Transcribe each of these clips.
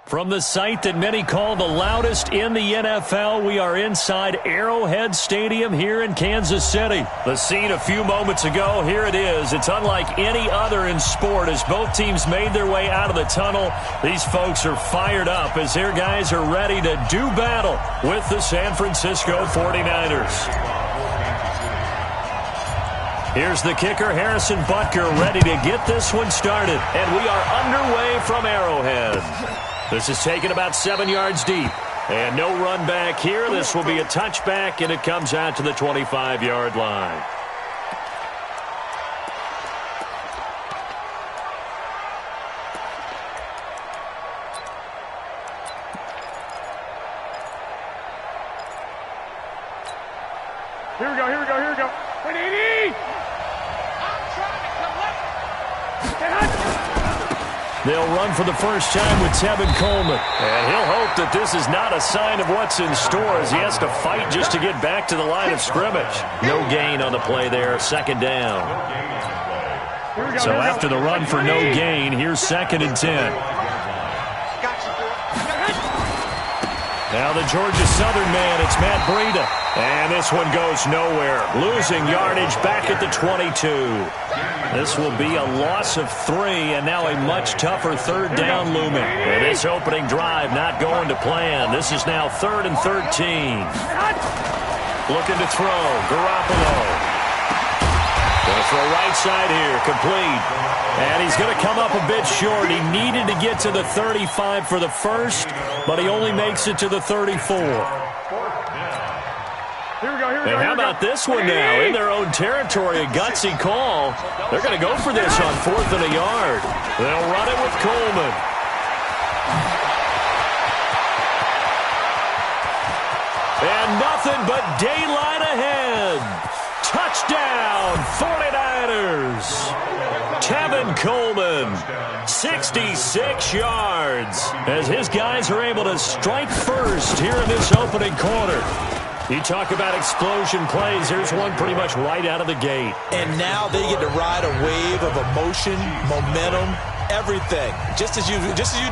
From the site that many call the loudest in the NFL, we are inside Arrowhead Stadium here in Kansas City. The scene a few moments ago, here it is. It's unlike any other in sport as both teams made their way out of the tunnel. These folks are fired up as their guys are ready to do battle with the San Francisco 49ers. Here's the kicker, Harrison Butker, ready to get this one started. And we are underway from Arrowhead. This is taken about 7 yards deep. And no run back here. This will be a touchback, and it comes out to the 25-yard line. Here we go, here we go, here we go. 180! They'll run for the first time with Tevin Coleman. And he'll hope that this is not a sign of what's in store as he has to fight just to get back to the line of scrimmage. No gain on the play there, second down. So after the run for no gain, here's 2nd and 10. Now the Georgia Southern man, it's Matt Breida. And this one goes nowhere. Losing yardage back at the 22. This will be a loss of 3, and now a much tougher third down looming. And this opening drive not going to plan. This is now 3rd and 13. Looking to throw. Garoppolo. Going to throw right side here. Complete. And he's going to come up a bit short. He needed to get to the 35 for the first, but he only makes it to the 34. And how about this one now? In their own territory, a gutsy call. They're going to go for this on 4th and a yard. They'll run it with Coleman. And nothing but daylight ahead. Touchdown, 49ers. Tevin Coleman, 66 yards. As his guys are able to strike first here in this opening quarter. You talk about explosion plays. Here's one pretty much right out of the gate. And now they get to ride a wave of emotion, momentum, everything. Just as you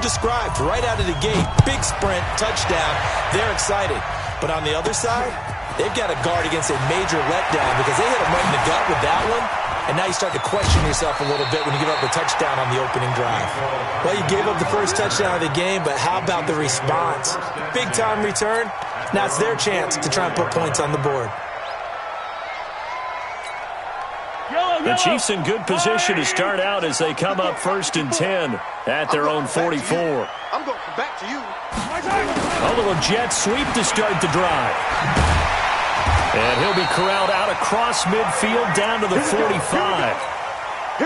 described, right out of the gate. Big sprint, touchdown. They're excited. But on the other side, they've got to guard against a major letdown because they hit them right in the gut with that one. And now you start to question yourself a little bit when you give up the touchdown on the opening drive. Well, you gave up the first touchdown of the game, but how about the response? Big-time return. Now it's their chance to try and put points on the board. The Chiefs in good position to start out as they come up 1st and 10 at their own 44. I'm going back to you. A little jet sweep to start the drive. And he'll be corralled out across midfield down to the 45.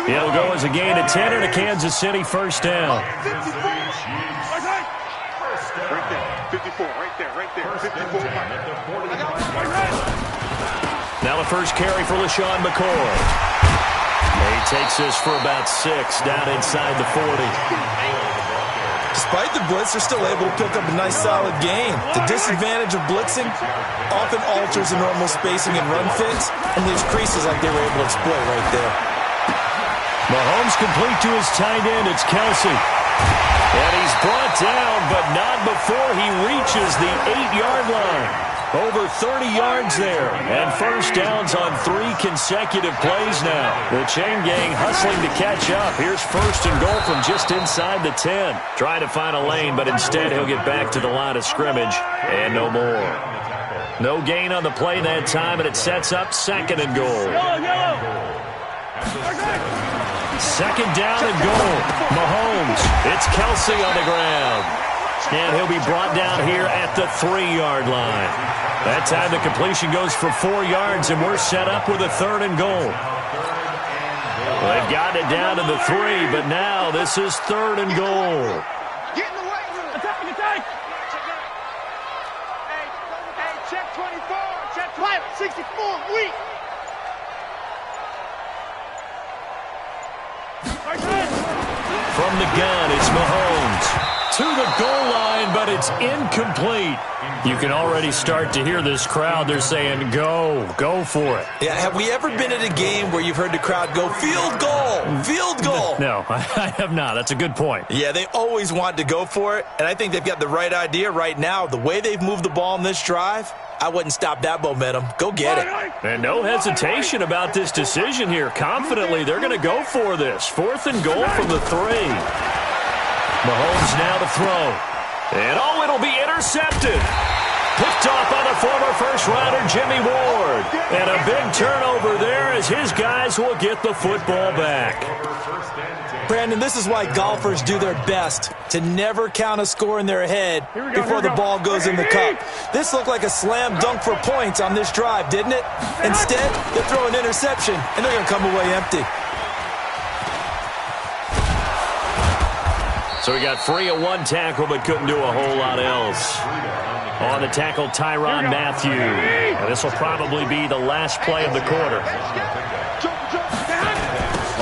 He'll go as a gain of 10 and a Kansas City first down. 54, right there, 54. Now the first carry for LaShawn McCoy. He takes this for about 6 down inside the 40. Despite the blitz, they're still able to pick up a nice solid gain. The disadvantage of blitzing often alters the normal spacing and run fits, and leaves creases like they were able to exploit right there. Mahomes complete to his tight end. It's Kelsey. And he's brought down, but not before he reaches the 8-yard line. Over 30 yards there, and first downs on 3 consecutive plays now. The chain gang hustling to catch up. Here's 1st and goal from just inside the 10. Trying to find a lane, but instead he'll get back to the line of scrimmage, and no more. No gain on the play that time, and it sets up 2nd and goal. 2nd down and goal. Mahomes, it's Kelsey on the ground. And he'll be brought down here at the 3-yard line. That time the completion goes for 4 yards, and we're set up with a 3rd and goal. Well, they've gotten it down to the 3, but now this is 3rd and goal. Get in the way. Attack. Hey, check 24. Check 64. Weak. From the gun, it's Mahomes. To the goal line, but it's incomplete. You can already start to hear this crowd. They're saying, go for it. Yeah, have we ever been at a game where you've heard the crowd go, field goal, field goal? No, I have not. That's a good point. Yeah, they always want to go for it, and I think they've got the right idea right now. The way they've moved the ball in this drive, I wouldn't stop that momentum. Go get it. And no hesitation about this decision here. Confidently, they're going to go for this. 4th and goal from the 3. Mahomes now to throw. And, it'll be intercepted. Picked off by the former first-rounder Jimmy Ward. And a big turnover there as his guys will get the football back. Brandon, this is why golfers do their best to never count a score in their head before the ball goes in the cup. This looked like a slam dunk for points on this drive, didn't it? Instead, they throw an interception, and they're going to come away empty. So he got free of one tackle but couldn't do a whole lot else. On the tackle, Tyrann Mathieu. And this will probably be the last play of the quarter.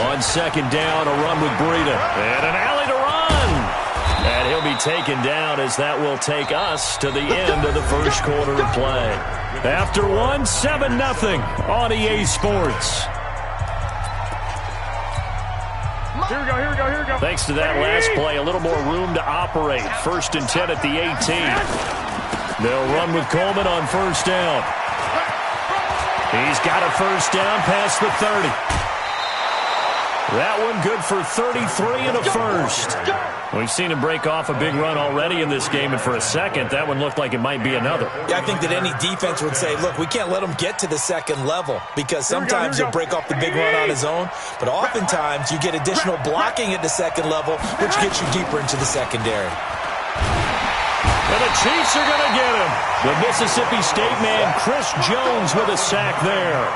On 2nd down, a run with Breida. And an alley to run. And he'll be taken down as that will take us to the end of the first quarter of play. After 7-0 on EA Sports. Here we go. Thanks to that last play, a little more room to operate. 1st and 10 at the 18. They'll run with Coleman on 1st down. He's got a 1st down past the 30. That one good for 33 and a 1st. We've seen him break off a big run already in this game, and for a second, that one looked like it might be another. Yeah, I think that any defense would say, look, we can't let him get to the 2nd level because sometimes he'll break off the big run on his own, but oftentimes you get additional blocking at the 2nd level, which gets you deeper into the secondary. And the Chiefs are going to get him. The Mississippi State man, Chris Jones, with a sack there.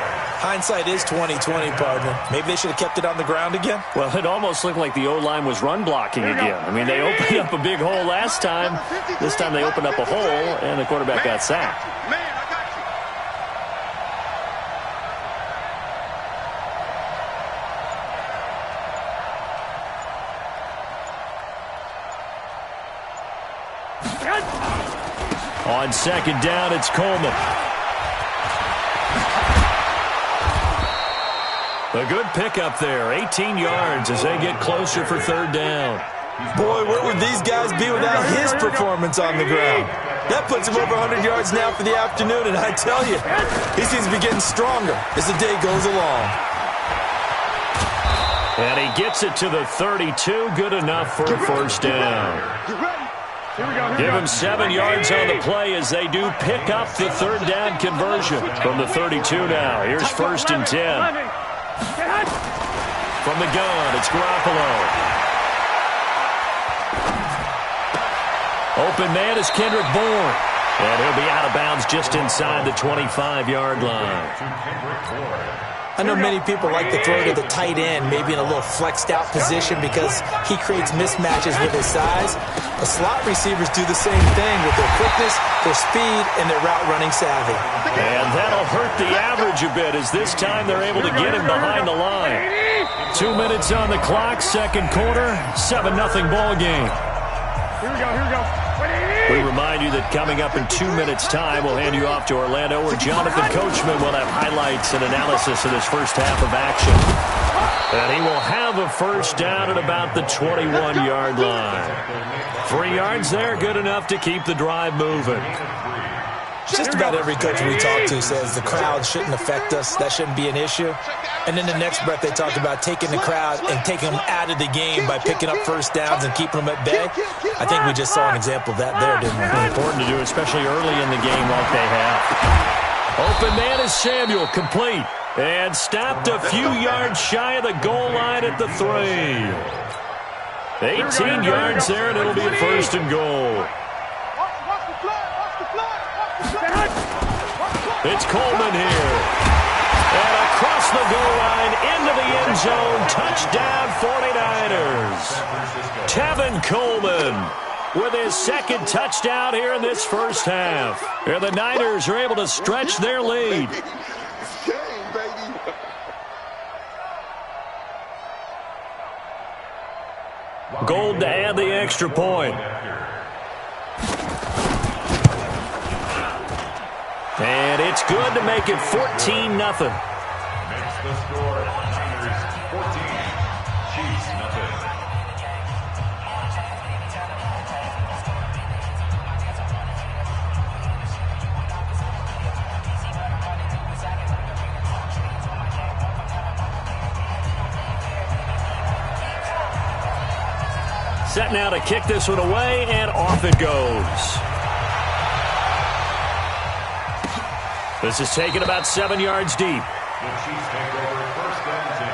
Hindsight is 20/20, partner. Maybe they should have kept it on the ground again. Well, it almost looked like the O-line was run blocking again. I mean, they opened up a big hole last time. This time they opened up a hole, and the quarterback got sacked. On 2nd down, it's Coleman. A good pickup there, 18 yards as they get closer for 3rd down. Boy, where would these guys be without his performance on the ground? That puts him over 100 yards now for the afternoon, and I tell you, he seems to be getting stronger as the day goes along. And he gets it to the 32, good enough for a 1st down. Give him 7 yards on the play as they do pick up the 3rd down conversion from the 32 now. Here's 1st and 10. From the gun, it's Garoppolo. Open man is Kendrick Bourne. And he'll be out of bounds just inside the 25-yard line. I know many people like to throw to the tight end, maybe in a little flexed out position because he creates mismatches with his size. The slot receivers do the same thing with their quickness, their speed, and their route running savvy. And that'll hurt the average a bit as this time they're able to get him behind the line. 2 minutes on the clock, 2nd quarter, 7-0 ball game. Here we go. We remind you that coming up in 2 minutes' time, we'll hand you off to Orlando, where Jonathan Coachman will have highlights and analysis of this first half of action. And he will have a 1st down at about the 21-yard line. 3 yards there, good enough to keep the drive moving. Just about every coach we talk to says the crowd shouldn't affect us. That shouldn't be an issue. And in the next breath, they talk about taking the crowd and taking them out of the game by picking up 1st downs and keeping them at bay. I think we just saw an example of that there, didn't we? Important to do, especially early in the game like they have. Open man is Samuel, complete. And stopped a few yards shy of the goal line at the 3. 18 yards there, and it'll be a 1st and goal. It's Coleman here. And across the goal line, into the end zone, touchdown 49ers. Tevin Coleman with his 2nd touchdown here in this first half. And the Niners are able to stretch their lead. Gold to add the extra point. And it's good to make it 14-0. Makes the score Niners 14, Chiefs nothing. Set now to kick this one away, and off it goes. This is taken about 7 yards deep. The Chiefs take over first and 10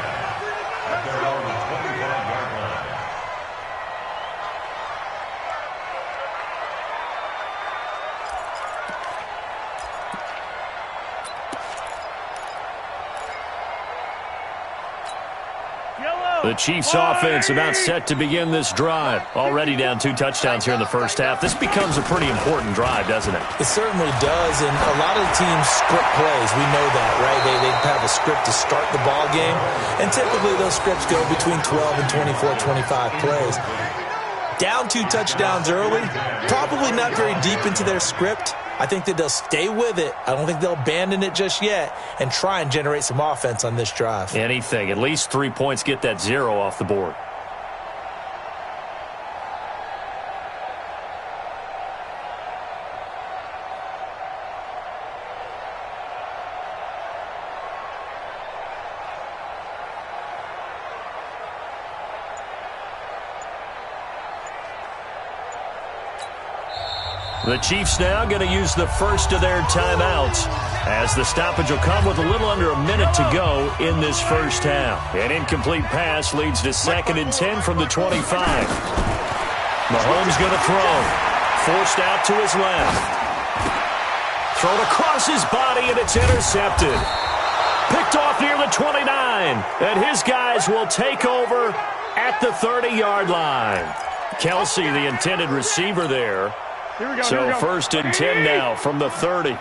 at their own 25-yard line. The Chiefs offense about set to begin this drive. Already down 2 touchdowns here in the first half. This becomes a pretty important drive, doesn't it? It certainly does, and a lot of the teams script plays. We know that, right? They have a script to start the ball game, and typically those scripts go between 12 and 24, 25 plays. Down 2 touchdowns early, probably not very deep into their script. I think that they'll stay with it. I don't think they'll abandon it just yet and try and generate some offense on this drive. Anything. At least 3 points, get that 0 off the board. The Chiefs now going to use the first of their timeouts, as the stoppage will come with a little under a minute to go in this first half. An incomplete pass leads to 2nd and 10 from the 25. Mahomes going to throw. Forced out to his left. Thrown across his body, and it's intercepted. Picked off near the 29. And his guys will take over at the 30-yard line. Kelsey, the intended receiver there. So 1st and 10 now from the 30. Watch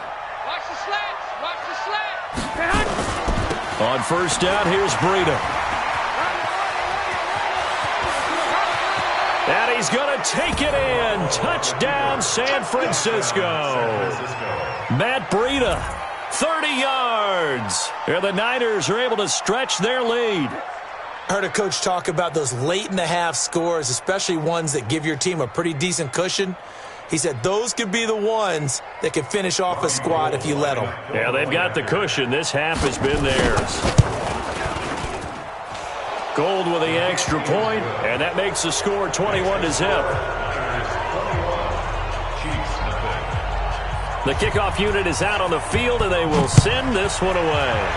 the slats. Watch the slats. On first down, here's Breida. And he's going to take it in. Touchdown, San Francisco. Matt Breida, 30 yards. And the Niners are able to stretch their lead. I heard a coach talk about those late-in-the-half scores, especially ones that give your team a pretty decent cushion. He said those could be the ones that can finish off a squad if you let them. Yeah, they've got the cushion. This half has been theirs. Gold with the extra point, and that makes the score 21-0. The kickoff unit is out on the field, and they will send this one away.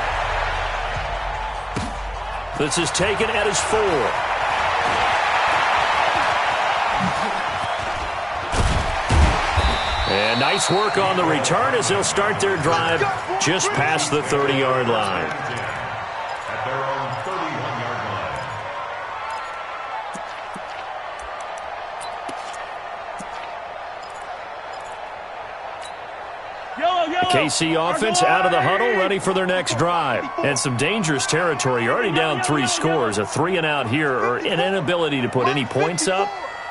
This is taken at his 4. And nice work on the return as they'll start their drive just past the 30-yard line. At their own 31-yard line. The KC offense out of the huddle, ready for their next drive. And some dangerous territory. You're already down 3 scores. A 3-and-out here, or an inability to put any points up.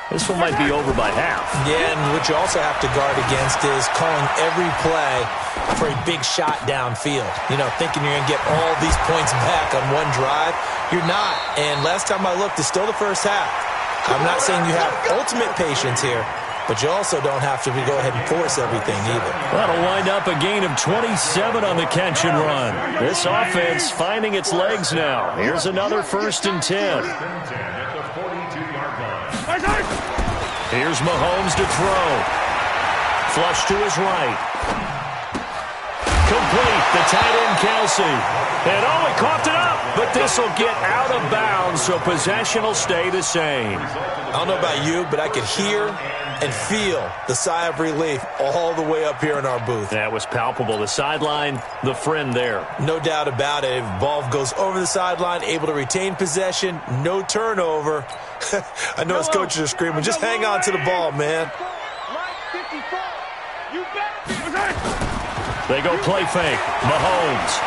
This one might be over by half. Yeah, and what you also have to guard against is calling every play for a big shot downfield. You know, thinking you're going to get all these points back on one drive. You're not. And last time I looked, it's still the first half. I'm not saying you have ultimate patience here, but you also don't have to go ahead and force everything either. That'll wind up a gain of 27 on the catch and run. This offense finding its legs now. Here's another 1st and 10. Here's Mahomes to throw. Flush to his right. Complete. The tight end, Kelsey. And he coughed it up. But this will get out of bounds, so possession will stay the same. I don't know about you, but I could hear and feel the sigh of relief all the way up here in our booth. That was palpable. The sideline, the friend there. No doubt about it. If ball goes over the sideline, able to retain possession, no turnover. I know his coaches are screaming, just hang on to the ball, man. They go play fake. Mahomes.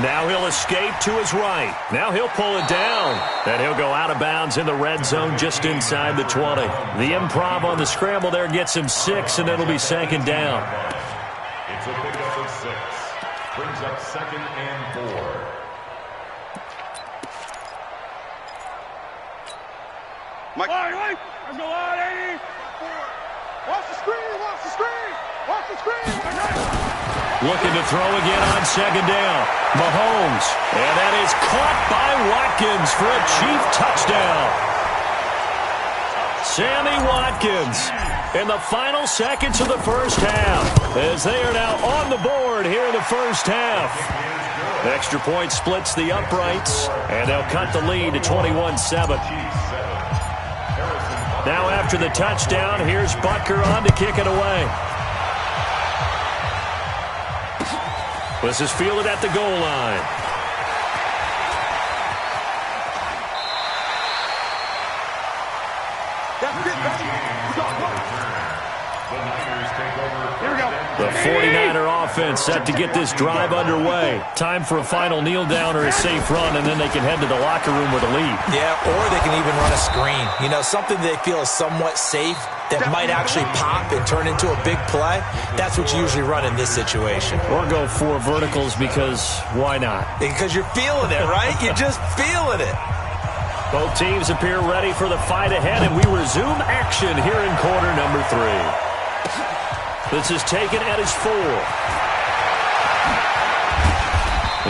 Now he'll escape to his right. Now he'll pull it down. And he'll go out of bounds in the red zone just inside the 20. The improv on the scramble there gets him 6, and it'll be 2nd down. It's a pickup of 6. Brings up 2nd and 4. Mike. Let's go on, 80. Watch the screen, watch the screen, watch the screen. Looking to throw again on 2nd down. Mahomes. And that is caught by Watkins for a Chief touchdown. Sammy Watkins in the final seconds of the first half, as they are now on the board here in the first half. Extra point splits the uprights, and they'll cut the lead to 21-7. Now after the touchdown, here's Butker on to kick it away. This is fielded at the goal line. The 49er offense set to get this drive underway. Time for a final kneel down or a safe run, and then they can head to the locker room with a lead. Yeah, or they can even run a screen. You know, something they feel is somewhat safe that might actually pop and turn into a big play. That's what you usually run in this situation. Or go 4 verticals, because why not? Because you're feeling it, right? You're just feeling it. Both teams appear ready for the fight ahead, and we resume action here in quarter number 3. This is taken at his 4.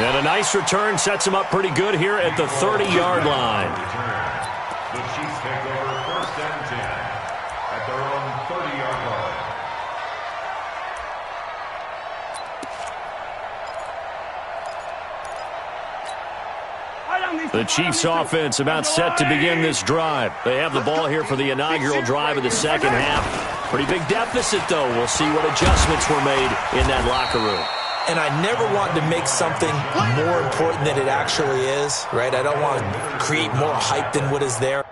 And a nice return sets him up pretty good here at the 30-yard line. The Chiefs take over 1st and 10 at their own 30-yard line. The Chiefs offense about set to begin this drive. They have the ball here for the inaugural drive of the second half. Pretty big deficit, though. We'll see what adjustments were made in that locker room. And I never want to make something more important than it actually is, right? I don't want to create more hype than what is there.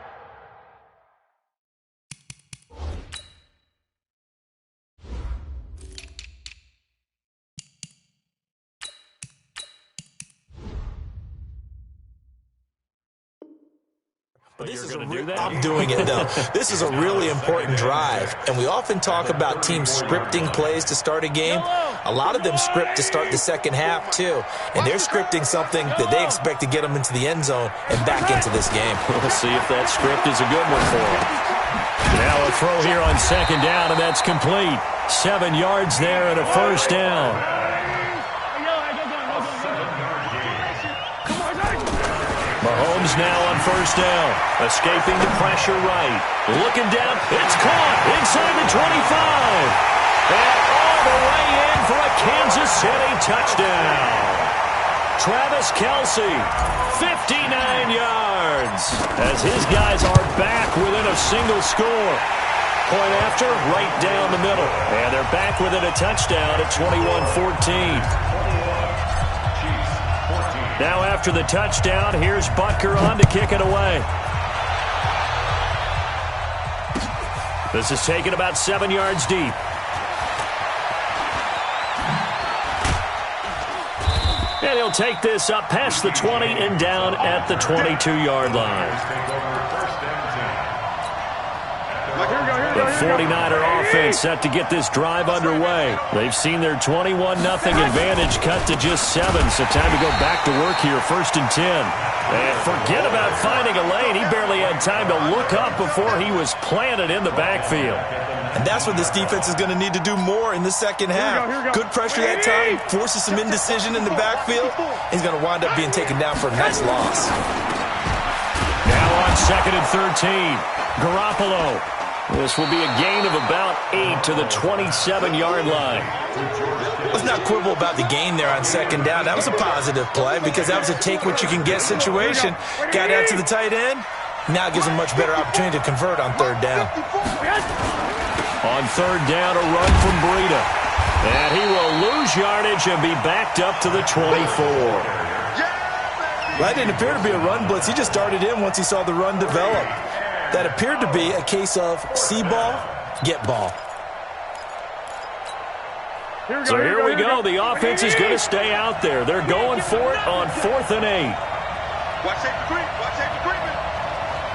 I'm doing it, though. This is a really important drive, and we often talk about teams scripting plays to start a game. A lot of them script to start the second half, too, and they're scripting something that they expect to get them into the end zone and back into this game. We'll see if that script is a good one for them. Now a throw here on 2nd down, and that's complete. 7 yards there and a first down. Mahomes now on 1st down. Escaping the pressure right. Looking down. It's caught inside the 25. And all the way in for a Kansas City touchdown. Travis Kelce, 59 yards. As his guys are back within a single score. Point after, right down the middle. And they're back within a touchdown at 21-14. Now after the touchdown, here's Butker on to kick it away. This is taken about 7 yards deep. And he'll take this up past the 20 and down at the 22-yard line. The 49er offense set to get this drive underway. They've seen their 21-0 advantage cut to just 7, so time to go back to work here, 1st and 10. And forget about finding a lane. He barely had time to look up before he was planted in the backfield. And that's what this defense is going to need to do more in the second half. Good pressure that time, forces some indecision in the backfield. He's going to wind up being taken down for a nice loss. Now on 2nd and 13, Garoppolo. This will be a gain of about 8 to the 27-yard line. Let's not quibble about the gain there on 2nd down. That was a positive play because that was a take-what-you-can-get situation. Got out to the tight end. Now it gives him a much better opportunity to convert on 3rd down. On 3rd down, a run from Breida. And he will lose yardage and be backed up to the 24. That didn't appear to be a run blitz. He just darted in once he saw the run develop. That appeared to be a case of see ball, get ball. So here we go. The offense is going to stay out there. They're going for it on 4th and 8. Watch safety creep. Watch safety creeping.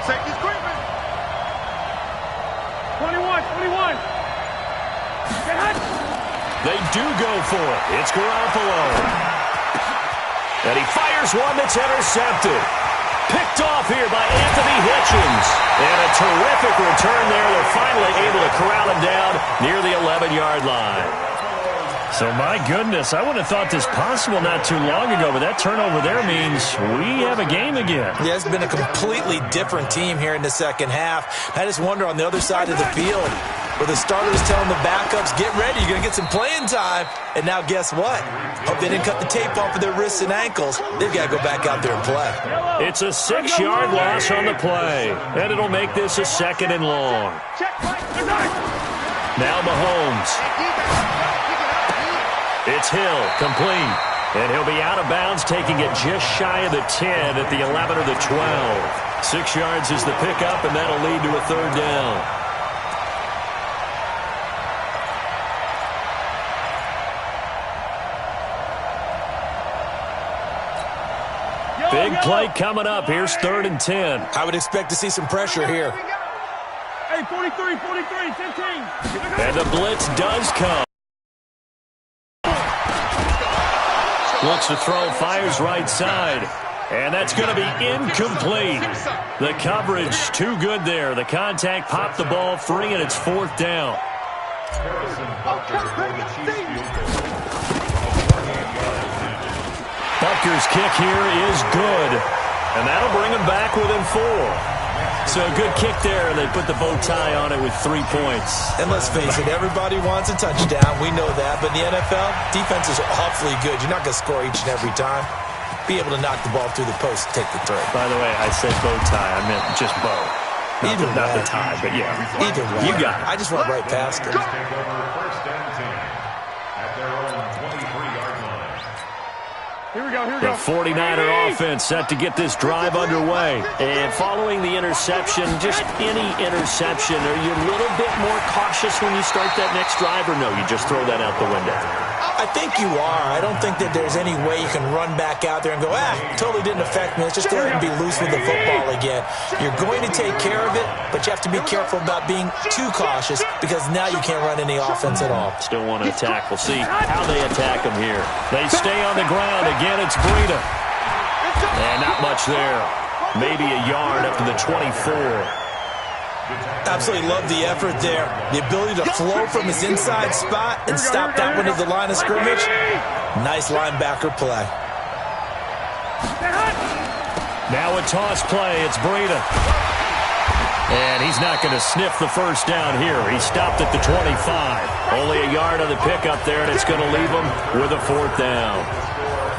Safety's creeping. 21. Get hot. They do go for it. It's Garoppolo. And he fires one that's intercepted. Picked off here by Anthony Hitchens. And a terrific return there. They're finally able to corral him down near the 11-yard line. So, my goodness, I would have thought this possible not too long ago, but that turnover there means we have a game again. Yeah, it's been a completely different team here in the second half. I just wonder on the other side of the field, where the starters telling the backups, get ready, you're going to get some playing time. And now guess what? Hope they didn't cut the tape off of their wrists and ankles. They've got to go back out there and play. It's a 6-yard loss on the play, and it'll make this a 2nd and long. Now Mahomes. It's Hill, complete. And he'll be out of bounds, taking it just shy of the 10 at the 11 or the 12. 6 yards is the pickup, and that'll lead to a 3rd down. Big play coming up. Here's 3rd and 10. I would expect to see some pressure here. Hey, 43, 15. And the blitz does come. Looks to throw, fires right side. And that's going to be incomplete. The coverage too good there. The contact popped the ball free, and it's 4th down. Butker's kick here is good. And that'll bring him back within 4. So a good kick there, and they put the bow tie on it with 3 points. And let's face it, everybody wants a touchdown. We know that. But in the NFL, defense is awfully good. You're not going to score each and every time. Be able to knock the ball through the post and take the throw. By the way, I said bow tie. I meant just bow. Not the tie, but yeah. Either way. You got it. I just went right past it. Take over 1st and 10 at their own 23-yard line. Here we go. The 49er offense set to get this drive underway. And following the interception, just any interception, are you a little bit more cautious when you start that next drive, or no, you just throw that out the window? I think you are. I don't think that there's any way you can run back out there and go, totally didn't affect me. Let's just go ahead and be loose with the football again. You're going to take care of it, but you have to be careful about being too cautious because now you can't run any offense at all. Still want to attack. We'll see how they attack them here. They stay on the ground. Again, it's Breida. And not much there. Maybe a yard up to the 24. Absolutely love the effort there. The ability to flow from his inside spot and stop that one at the line of scrimmage. Nice linebacker play. Now a toss play. It's Breida. And he's not going to sniff the 1st down here. He stopped at the 25. Only a yard on the pickup there, and it's going to leave him with a 4th down.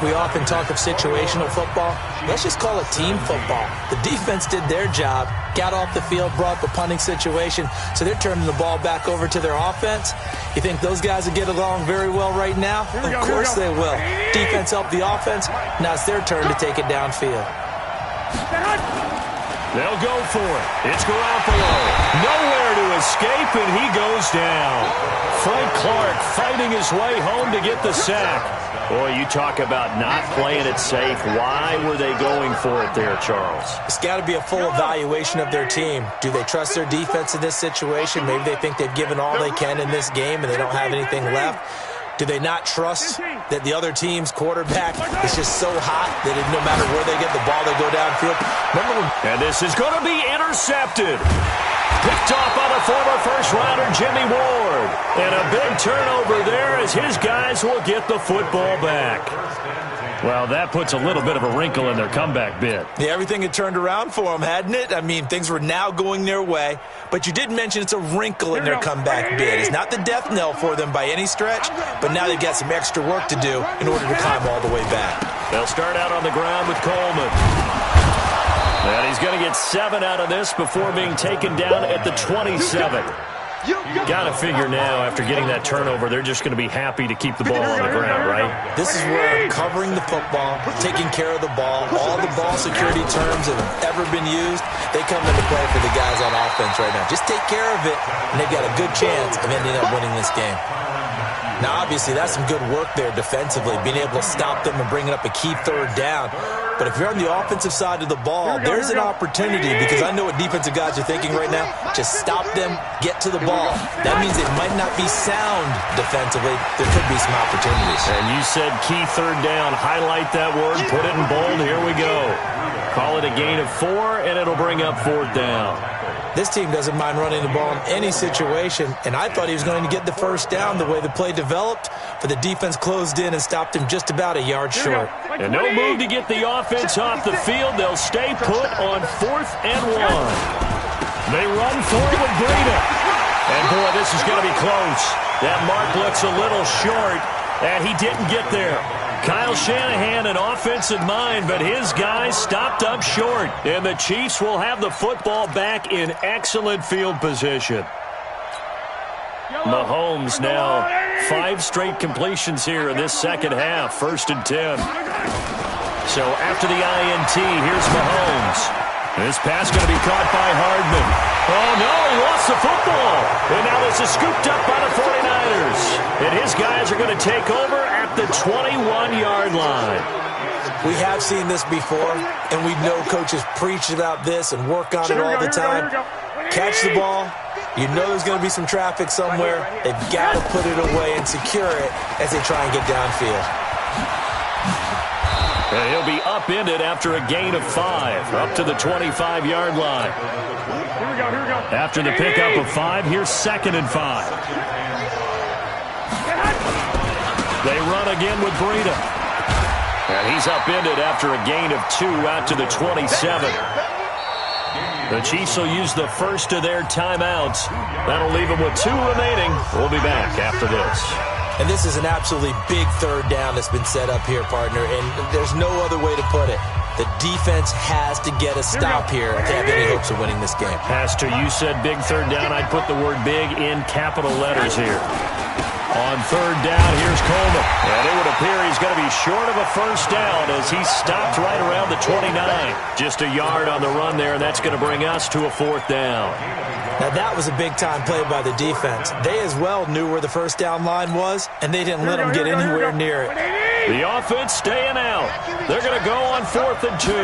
We often talk of situational football. Let's just call it team football. The defense did their job, got off the field, brought the punting situation, so they're turning the ball back over to their offense. You think those guys will get along very well right now? Of course they will. Defense helped the offense. Now it's their turn to take it downfield. They'll go for it. It's Garoppolo. Nowhere to escape, and he goes down. Frank Clark fighting his way home to get the sack. Boy, you talk about not playing it safe. Why were they going for it there, Charles? It's got to be a full evaluation of their team. Do they trust their defense in this situation? Maybe they think they've given all they can in this game and they don't have anything left. Do they not trust that the other team's quarterback is just so hot that no matter where they get the ball, they go downfield? And this is going to be intercepted. Picked off by the former first-rounder Jimmy Ward. And a big turnover there as his guys will get the football back. Well, that puts a little bit of a wrinkle in their comeback bid. Yeah, everything had turned around for them, hadn't it? I mean, things were now going their way. But you did mention it's a wrinkle in their comeback bid. It's not the death knell for them by any stretch, but now they've got some extra work to do in order to climb all the way back. They'll start out on the ground with Coleman. And he's going to get 7 out of this before being taken down at the 27. Got to figure now, after getting that turnover, they're just going to be happy to keep the ball on the ground, right? This is where covering the football, taking care of the ball, all the ball security terms that have ever been used, they come into play for the guys on offense right now. Just take care of it, and they've got a good chance of ending up winning this game. Now, obviously, that's some good work there defensively, being able to stop them and bringing up a key 3rd down. But if you're on the offensive side of the ball, there's an opportunity, because I know what defensive guys are thinking right now. Just stop them, get to the ball. That means it might not be sound defensively. There could be some opportunities. And you said key third down. Highlight that word, put it in bold. Here we go. Call it a gain of 4, and it'll bring up 4th down. This team doesn't mind running the ball in any situation, and I thought he was going to get the first down the way the play developed, but the defense closed in and stopped him just about a yard short. And no move to get the offense off the field. They'll stay put on 4th and 1. They run forward with Breida. And, boy, this is going to be close. That mark looks a little short, and he didn't get there. Kyle Shanahan, an offensive mind, but his guys stopped up short. And the Chiefs will have the football back in excellent field position. Mahomes now 5 straight completions here in this second half, 1st and 10. So after the INT, here's Mahomes. This pass going to be caught by Hardman. Oh, no, he lost the football. And now this is scooped up by the 49ers. And his guys are going to take over at the 21-yard line. We have seen this before, and we know coaches preach about this and work on it all the time. Catch the ball. You know there's going to be some traffic somewhere. They've got to put it away and secure it as they try and get downfield. And he'll be upended after a gain of 5, up to the 25-yard line. Here we go. After the pickup of 5, here's 2nd and 5. They run again with Breida. And he's upended after a gain of 2 out to the 27. The Chiefs will use the first of their timeouts. That'll leave them with 2 remaining. We'll be back after this. And this is an absolutely big third down that's been set up here, partner, and there's no other way to put it. The defense has to get a stop here if they have any hopes of winning this game. Pastor, you said big third down. I'd put the word big in capital letters here. On 3rd down, here's Coleman. And it would appear he's going to be short of a first down as he stopped right around the 29. Just a yard on the run there, and that's going to bring us to a 4th down. Now, that was a big-time play by the defense. They as well knew where the first down line was, and they didn't let them get anywhere near it. The offense staying out. They're going to go on 4th and 2.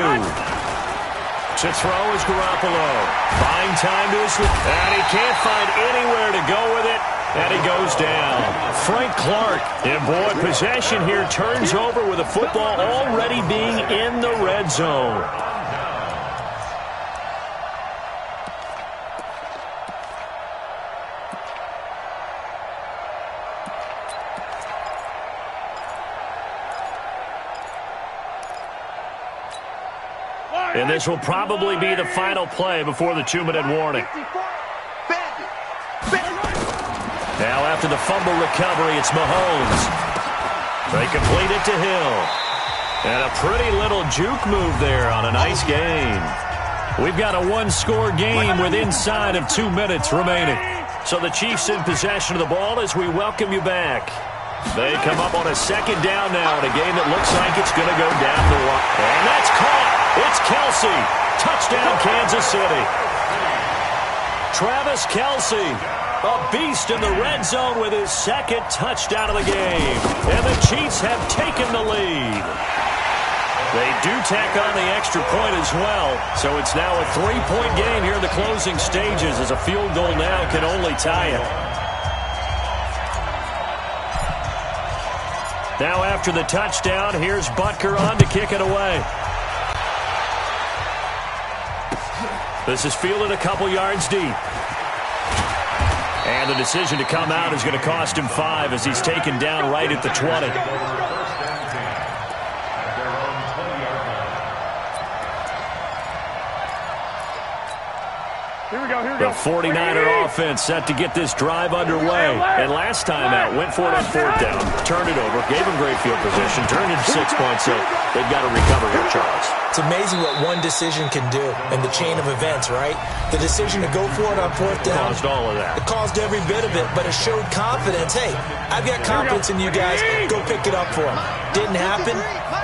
To throw is Garoppolo. Buying time to his... And he can't find anywhere to go with it. And he goes down. Frank Clark. And, boy, possession here turns over with the football already being in the red zone. And this will probably be the final play before the 2-minute warning. Now after the fumble recovery, it's Mahomes. They complete it to Hill. And a pretty little juke move there on a nice gain. We've got a 1-score game with inside of 2 minutes remaining. So the Chiefs in possession of the ball as we welcome you back. They come up on a 2nd down now in a game that looks like it's going to go down the line. And that's caught. It's Kelsey. Touchdown, Kansas City. Travis Kelsey, a beast in the red zone with his 2nd touchdown of the game. And the Chiefs have taken the lead. They do tack on the extra point as well. So it's now a 3-point game here in the closing stages as a field goal now can only tie it. Now after the touchdown, here's Butker on to kick it away. This is fielded a couple yards deep. And the decision to come out is going to cost him 5 as he's taken down right at the 20. The 49er offense set to get this drive underway. And last time out, went for it on 4th down, turned it over, gave him great field position, turned it 6 points, so they've got to recover here, Charles. It's amazing what one decision can do in the chain of events, right? The decision to go for it on 4th down. Caused all of that. It caused every bit of it, but it showed confidence. Hey, I've got confidence in you guys. Go pick it up for them. Didn't happen.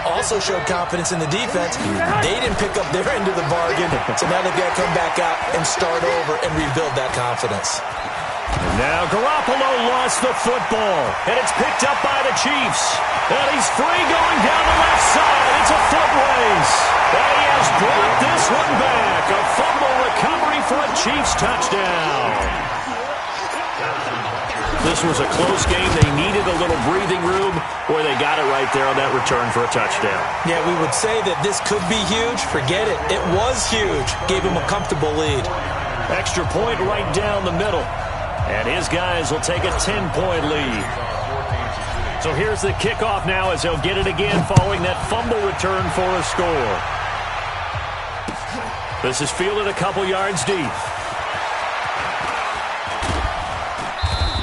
Also showed confidence in the defense. They didn't pick up their end of the bargain, so now they've got to come back out and start over and rebuild that confidence. And now Garoppolo lost the football, and it's picked up by the Chiefs. And he's free going down the left side. It's a foot race. And he has brought this one back. A fumble recovery for a Chiefs touchdown. This was a close game. They needed a little breathing room, where they got it right there on that return for a touchdown. Yeah, we would say that this could be huge. Forget it. It was huge. Gave him a comfortable lead. Extra point right down the middle. And his guys will take a 10-point lead. So here's the kickoff now as they'll get it again following that fumble return for a score. This is fielded a couple yards deep.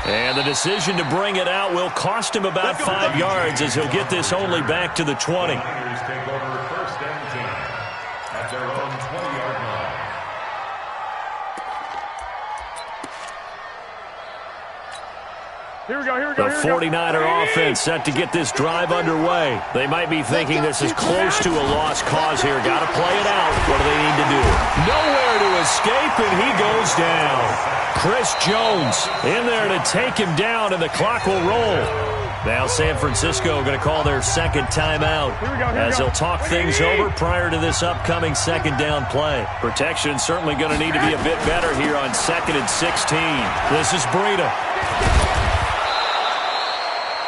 And the decision to bring it out will cost him about 5 yards as he'll get this only back to the 20. Take over first and 10 at their own 20-yard line. Here we go, here we go, The here we go. 49er offense set to get this drive underway. They might be thinking this is close to a lost cause here. Got to play it out. What do they need to do? Nowhere to escape, and he goes down. Chris Jones in there to take him down, and the clock will roll. Now San Francisco going to call their second timeout as they'll talk things over prior to this upcoming second down play. Protection certainly going to need to be a bit better here on 2nd and 16. This is Breida.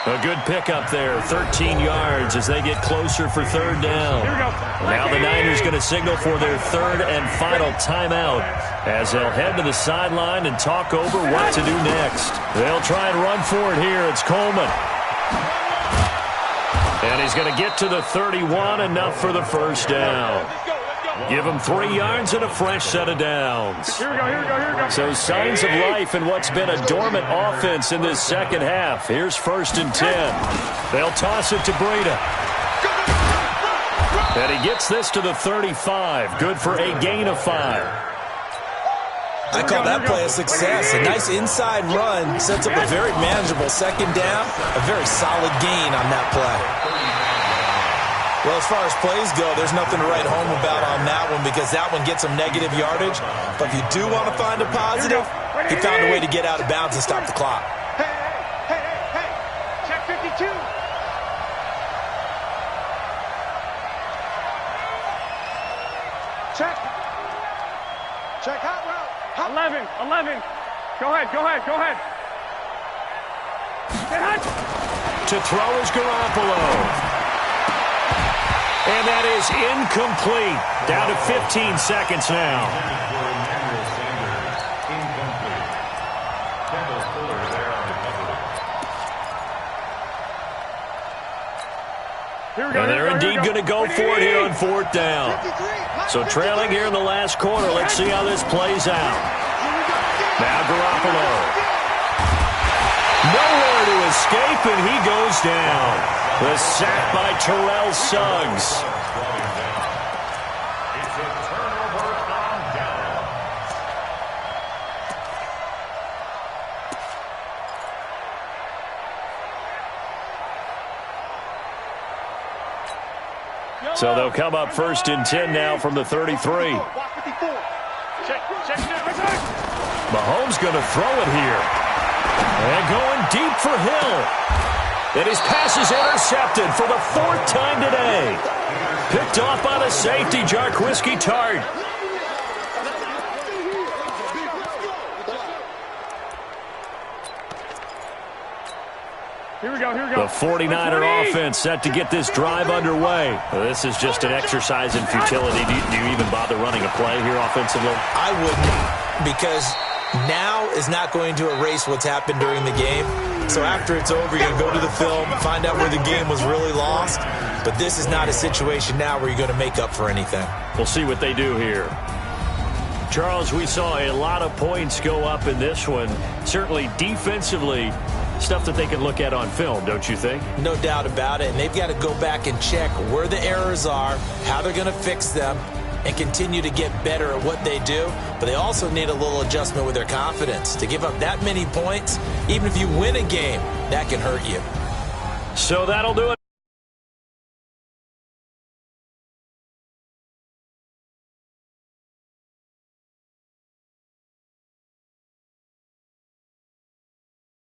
A good pickup there, 13 yards as they get closer for third down. Now the Niners going to signal for their third and final timeout as they'll head to the sideline and talk over what to do next. They'll try and run for it here. It's Coleman. And he's going to get to the 31, enough for the first down. Give him 3 yards and a fresh set of downs. Here we go, here we go, here we go. So signs of life in what's been a dormant offense in this second half. Here's 1st and 10. They'll toss it to Breida. And he gets this to the 35. Good for a gain of 5. I call that play a success. A nice inside run sets up a very manageable second down. A very solid gain on that play. Well, as far as plays go, there's nothing to write home about on that one because that one gets some negative yardage. But if you do want to find a positive, he found a way to get out of bounds and stop the clock. Hey. Check 52. Check hot route. 11. Go ahead. Get hot. To throw is Garoppolo. And that is incomplete. Down to 15 seconds now. And they're indeed going to go for it here on 4th down. So trailing here in the last quarter. Let's see how this plays out. Now Garoppolo. Nowhere to escape, and he goes down. The sack by Terrell Suggs. It's a turnover on down. So they'll come up 1st and 10 now from the 33. Mahomes going to throw it here. And going deep for Hill. And his pass is intercepted for the 4th time today. Picked off by the safety, Jarquiski Tart. Here we go. The 49er offense set to get this drive underway. Well, this is just an exercise in futility. Do you even bother running a play here offensively? I wouldn't, because now is not going to erase what's happened during the game. So after it's over, you're going to go to the film, find out where the game was really lost. But this is not a situation now where you're going to make up for anything. We'll see what they do here. Charles, we saw a lot of points go up in this one. Certainly defensively, stuff that they can look at on film, don't you think? No doubt about it. And they've got to go back and check where the errors are, how they're going to fix them, and continue to get better at what they do. But they also need a little adjustment with their confidence. To give up that many points, even if you win a game, that can hurt you. So that'll do it.